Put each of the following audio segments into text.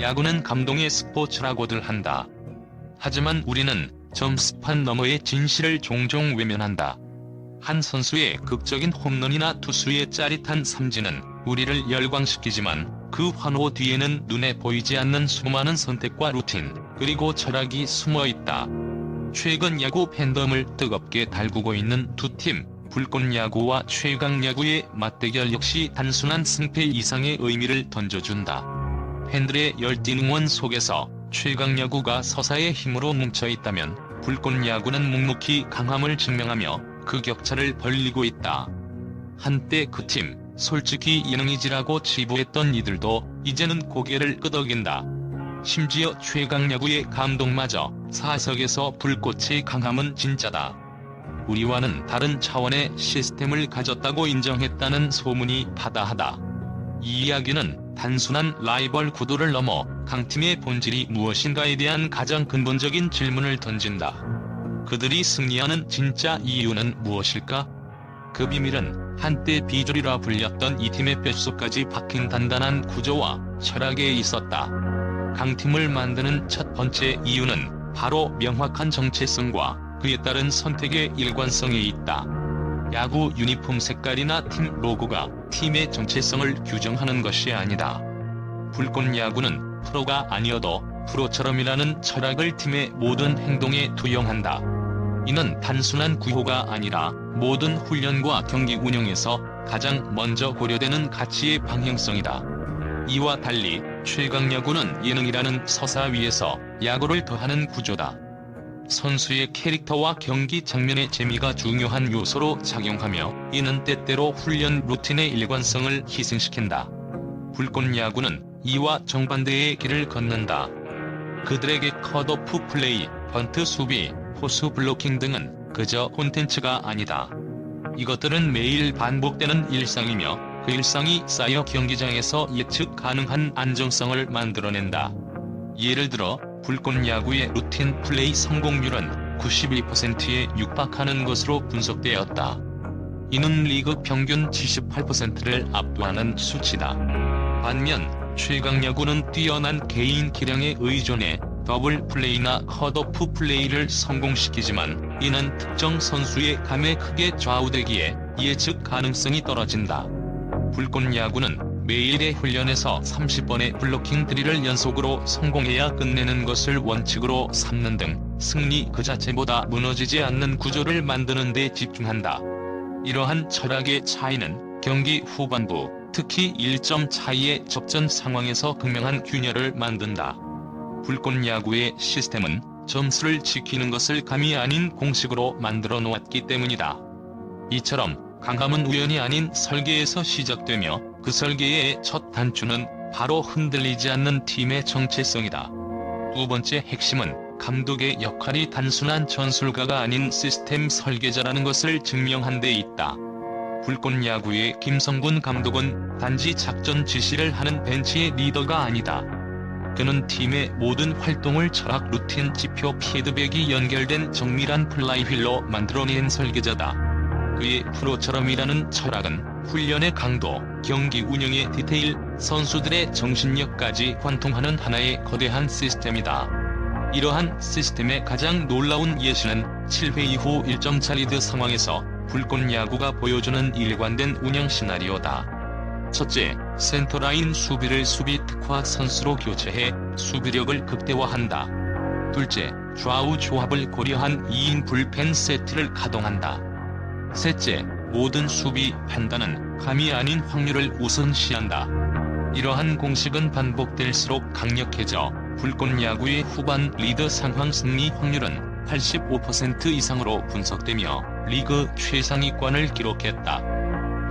야구는 감동의 스포츠라고들 한다. 하지만 우리는 점수판 너머의 진실을 종종 외면한다. 한 선수의 극적인 홈런이나 투수의 짜릿한 삼진은 우리를 열광시키지만 그 환호 뒤에는 눈에 보이지 않는 수많은 선택과 루틴, 그리고 철학이 숨어있다. 최근 야구 팬덤을 뜨겁게 달구고 있는 두 팀, 불꽃야구와 최강야구의 맞대결 역시 단순한 승패 이상의 의미를 던져준다. 팬들의 열띤 응원 속에서 최강야구가 서사의 힘으로 뭉쳐있다면 불꽃야구는 묵묵히 강함을 증명하며 그 격차를 벌리고 있다. 한때 그 팀, 솔직히 예능이지라고 치부했던 이들도 이제는 고개를 끄덕인다. 심지어 최강야구의 감독마저 사석에서 불꽃의 강함은 진짜다. 우리와는 다른 차원의 시스템을 가졌다고 인정했다는 소문이 파다하다. 이 이야기는 단순한 라이벌 구도를 넘어 강팀의 본질이 무엇인가에 대한 가장 근본적인 질문을 던진다. 그들이 승리하는 진짜 이유는 무엇일까? 그 비밀은 한때 비주류라 불렸던 이 팀의 뼛속까지 박힌 단단한 구조와 철학에 있었다. 강팀을 만드는 첫 번째 이유는 바로 명확한 정체성과 그에 따른 선택의 일관성에 있다. 야구 유니폼 색깔이나 팀 로고가 팀의 정체성을 규정하는 것이 아니다. 불꽃야구는 프로가 아니어도 프로처럼이라는 철학을 팀의 모든 행동에 투영한다. 이는 단순한 구호가 아니라 모든 훈련과 경기 운영에서 가장 먼저 고려되는 가치의 방향성이다. 이와 달리 최강야구는 예능이라는 서사 위에서 야구를 더하는 구조다. 선수의 캐릭터와 경기 장면의 재미가 중요한 요소로 작용하며 이는 때때로 훈련 루틴의 일관성을 희생시킨다. 불꽃야구는 이와 정반대의 길을 걷는다. 그들에게 컷오프 플레이, 번트 수비, 포수 블로킹 등은 그저 콘텐츠가 아니다. 이것들은 매일 반복되는 일상이며 그 일상이 쌓여 경기장에서 예측 가능한 안정성을 만들어낸다. 예를 들어 불꽃야구의 루틴 플레이 성공률은 92%에 육박하는 것으로 분석되었다. 이는 리그 평균 78%를 압도하는 수치다. 반면 최강야구는 뛰어난 개인 기량에 의존해 더블 플레이나 컷오프 플레이를 성공시키지만 이는 특정 선수의 감에 크게 좌우되기에 예측 가능성이 떨어진다. 불꽃야구는 매일의 훈련에서 30번의 블로킹 드릴을 연속으로 성공해야 끝내는 것을 원칙으로 삼는 등 승리 그 자체보다 무너지지 않는 구조를 만드는 데 집중한다. 이러한 철학의 차이는 경기 후반부, 특히 1점 차이의 접전 상황에서 극명한 균열을 만든다. 불꽃야구의 시스템은 점수를 지키는 것을 감이 아닌 공식으로 만들어 놓았기 때문이다. 이처럼 강함은 우연이 아닌 설계에서 시작되며 그 설계의 첫 단추는 바로 흔들리지 않는 팀의 정체성이다. 두 번째 핵심은 감독의 역할이 단순한 전술가가 아닌 시스템 설계자라는 것을 증명한 데 있다. 불꽃야구의 김성군 감독은 단지 작전 지시를 하는 벤치의 리더가 아니다. 그는 팀의 모든 활동을 철학, 루틴, 지표, 피드백이 연결된 정밀한 플라이휠로 만들어낸 설계자다. 그의 프로처럼이라는 철학은 훈련의 강도, 경기 운영의 디테일, 선수들의 정신력까지 관통하는 하나의 거대한 시스템이다. 이러한 시스템의 가장 놀라운 예시는 7회 이후 1점차 리드 상황에서 불꽃야구가 보여주는 일관된 운영 시나리오다. 첫째, 센터라인 수비를 수비 특화 선수로 교체해 수비력을 극대화한다. 둘째, 좌우 조합을 고려한 2인 불펜 세트를 가동한다. 셋째, 모든 수비 판단은 감이 아닌 확률을 우선시한다. 이러한 공식은 반복될수록 강력해져 불꽃야구의 후반 리드 상황 승리 확률은 85% 이상으로 분석되며 리그 최상위권을 기록했다.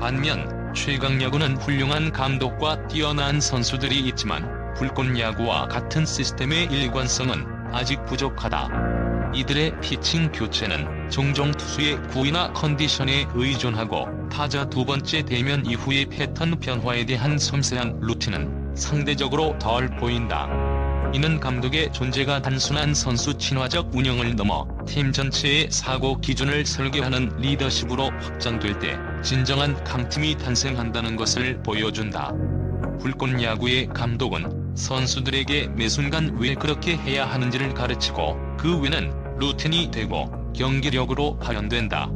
반면 최강야구는 훌륭한 감독과 뛰어난 선수들이 있지만 불꽃야구와 같은 시스템의 일관성은 아직 부족하다. 이들의 피칭 교체는 종종 투수의 구위나 컨디션에 의존하고 타자 두 번째 대면 이후의 패턴 변화에 대한 섬세한 루틴은 상대적으로 덜 보인다. 이는 감독의 존재가 단순한 선수 친화적 운영을 넘어 팀 전체의 사고 기준을 설계하는 리더십으로 확장될 때 진정한 강팀이 탄생한다는 것을 보여준다. 불꽃야구의 감독은 선수들에게 매 순간 왜 그렇게 해야 하는지를 가르치고 그 외는 루틴이 되고 경기력으로 발현된다.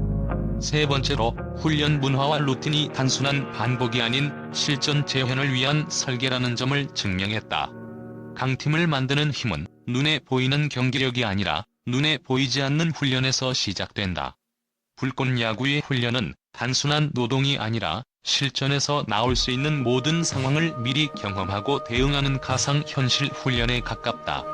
세 번째로 훈련 문화와 루틴이 단순한 반복이 아닌 실전 재현을 위한 설계라는 점을 증명했다. 강팀을 만드는 힘은 눈에 보이는 경기력이 아니라 눈에 보이지 않는 훈련에서 시작된다. 불꽃야구의 훈련은 단순한 노동이 아니라 실전에서 나올 수 있는 모든 상황을 미리 경험하고 대응하는 가상현실 훈련에 가깝다.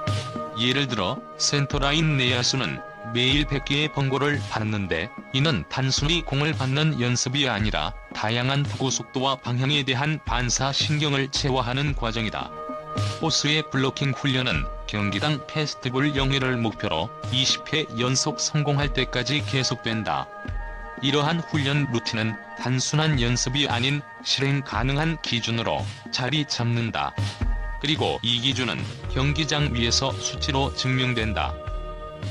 예를 들어 센터라인 내야수는 매일 100개의 번고를 받는데 이는 단순히 공을 받는 연습이 아니라 다양한 투구 속도와 방향에 대한 반사신경을 체화하는 과정이다. 포수의 블로킹 훈련은 경기당 패스트볼 0회를 목표로 20회 연속 성공할 때까지 계속된다. 이러한 훈련 루틴은 단순한 연습이 아닌 실행 가능한 기준으로 자리 잡는다. 그리고 이 기준은 경기장 위에서 수치로 증명된다.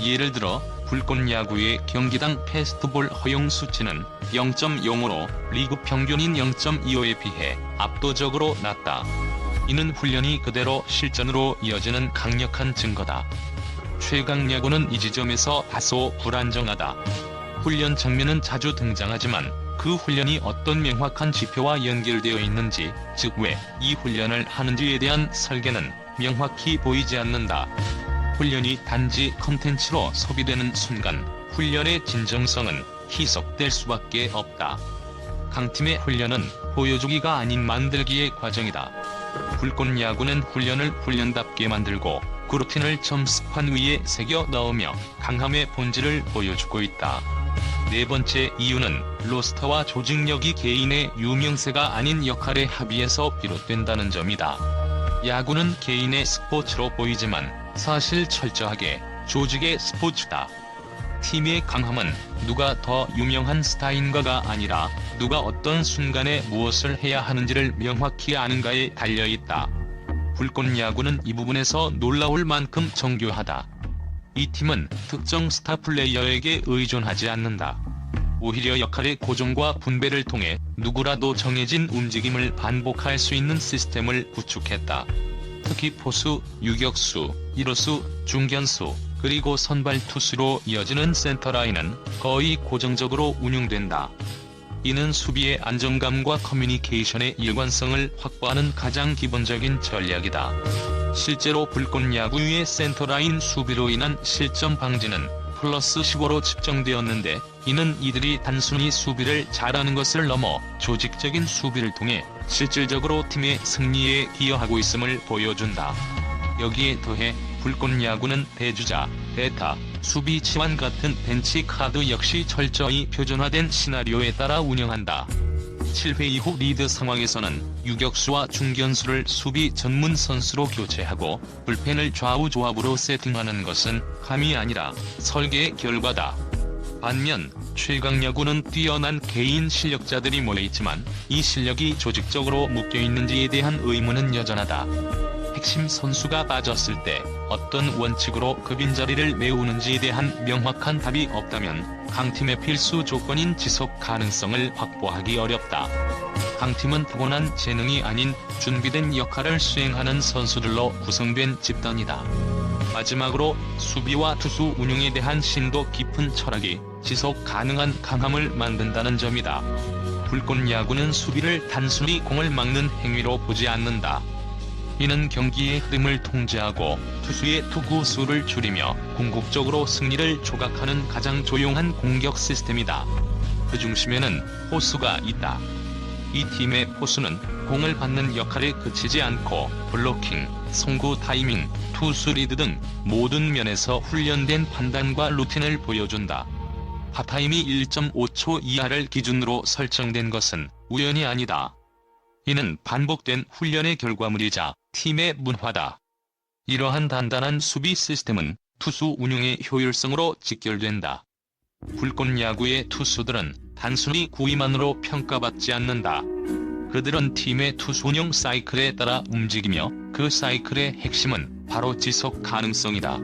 예를 들어 불꽃야구의 경기당 패스트볼 허용 수치는 0.05로 리그 평균인 0.25에 비해 압도적으로 낮다. 이는 훈련이 그대로 실전으로 이어지는 강력한 증거다. 최강야구는 이 지점에서 다소 불안정하다. 훈련 장면은 자주 등장하지만 그 훈련이 어떤 명확한 지표와 연결되어 있는지, 즉 왜 이 훈련을 하는지에 대한 설계는 명확히 보이지 않는다. 훈련이 단지 컨텐츠로 소비되는 순간 훈련의 진정성은 희석될 수밖에 없다. 강팀의 훈련은 보여주기가 아닌 만들기의 과정이다. 불꽃야구는 훈련을 훈련답게 만들고 그 루틴을 점수판 위에 새겨 넣으며 강함의 본질을 보여주고 있다. 네 번째 이유는 로스터와 조직력이 개인의 유명세가 아닌 역할의 합의에서 비롯된다는 점이다. 야구는 개인의 스포츠로 보이지만 사실 철저하게 조직의 스포츠다. 팀의 강함은 누가 더 유명한 스타인가가 아니라 누가 어떤 순간에 무엇을 해야 하는지를 명확히 아는가에 달려있다. 불꽃야구는 이 부분에서 놀라울 만큼 정교하다. 이 팀은 특정 스타 플레이어에게 의존하지 않는다. 오히려 역할의 고정과 분배를 통해 누구라도 정해진 움직임을 반복할 수 있는 시스템을 구축했다. 특히 포수, 유격수, 이루수, 중견수, 그리고 선발 투수로 이어지는 센터라인은 거의 고정적으로 운용된다. 이는 수비의 안정감과 커뮤니케이션의 일관성을 확보하는 가장 기본적인 전략이다. 실제로 불꽃야구의 센터라인 수비로 인한 실점 방지는 플러스 15로 측정되었는데 이는 이들이 단순히 수비를 잘하는 것을 넘어 조직적인 수비를 통해 실질적으로 팀의 승리에 기여하고 있음을 보여준다. 여기에 더해 불꽃야구는 대주자, 대타, 수비 치환 같은 벤치 카드 역시 철저히 표준화된 시나리오에 따라 운영한다. 7회 이후 리드 상황에서는 유격수와 중견수를 수비 전문 선수로 교체하고 불펜을 좌우 조합으로 세팅하는 것은 감이 아니라 설계의 결과다. 반면 최강야구는 뛰어난 개인 실력자들이 모여있지만 이 실력이 조직적으로 묶여있는지에 대한 의문은 여전하다. 핵심 선수가 빠졌을 때 어떤 원칙으로 그 빈자리를 메우는지에 대한 명확한 답이 없다면 강팀의 필수 조건인 지속 가능성을 확보하기 어렵다. 강팀은 타고난 재능이 아닌 준비된 역할을 수행하는 선수들로 구성된 집단이다. 마지막으로 수비와 투수 운용에 대한 심도 깊은 철학이 지속 가능한 강함을 만든다는 점이다. 불꽃야구는 수비를 단순히 공을 막는 행위로 보지 않는다. 이는 경기의 흐름을 통제하고 투수의 투구 수를 줄이며 궁극적으로 승리를 조각하는 가장 조용한 공격 시스템이다. 그 중심에는 포수가 있다. 이 팀의 포수는 공을 받는 역할에 그치지 않고 블로킹, 송구 타이밍, 투수 리드 등 모든 면에서 훈련된 판단과 루틴을 보여준다. 핫타임이 1.5초 이하를 기준으로 설정된 것은 우연이 아니다. 이는 반복된 훈련의 결과물이자 팀의 문화다. 이러한 단단한 수비 시스템은 투수 운용의 효율성으로 직결된다. 불꽃야구의 투수들은 단순히 구위만으로 평가받지 않는다. 그들은 팀의 투수 운영 사이클에 따라 움직이며 그 사이클의 핵심은 바로 지속 가능성이다.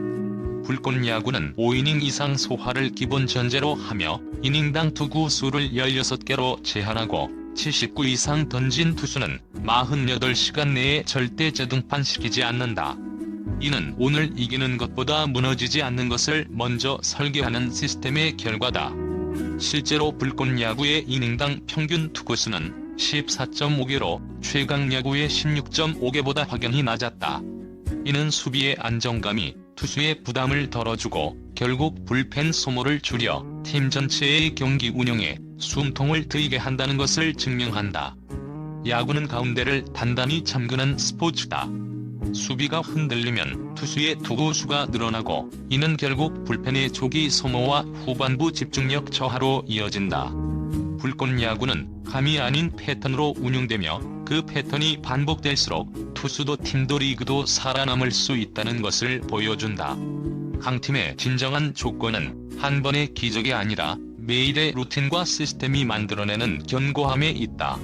불꽃야구는 5이닝 이상 소화를 기본 전제로 하며 이닝당 투구 수를 16개로 제한하고 79 이상 던진 투수는 48시간 내에 절대 재등판시키지 않는다. 이는 오늘 이기는 것보다 무너지지 않는 것을 먼저 설계하는 시스템의 결과다. 실제로 불꽃 야구의 이닝당 평균 투구수는 14.5개로 최강 야구의 16.5개보다 확연히 낮았다. 이는 수비의 안정감이 투수의 부담을 덜어주고 결국 불펜 소모를 줄여 팀 전체의 경기 운영에 숨통을 트이게 한다는 것을 증명한다. 야구는 가운데를 단단히 잠그는 스포츠다. 수비가 흔들리면 투수의 투구수가 늘어나고 이는 결국 불펜의 조기 소모와 후반부 집중력 저하로 이어진다. 불꽃 야구는 감이 아닌 패턴으로 운영되며 그 패턴이 반복될수록 투수도 팀도 리그도 살아남을 수 있다는 것을 보여준다. 강팀의 진정한 조건은 한 번의 기적이 아니라 매일의 루틴과 시스템이 만들어내는 견고함에 있다.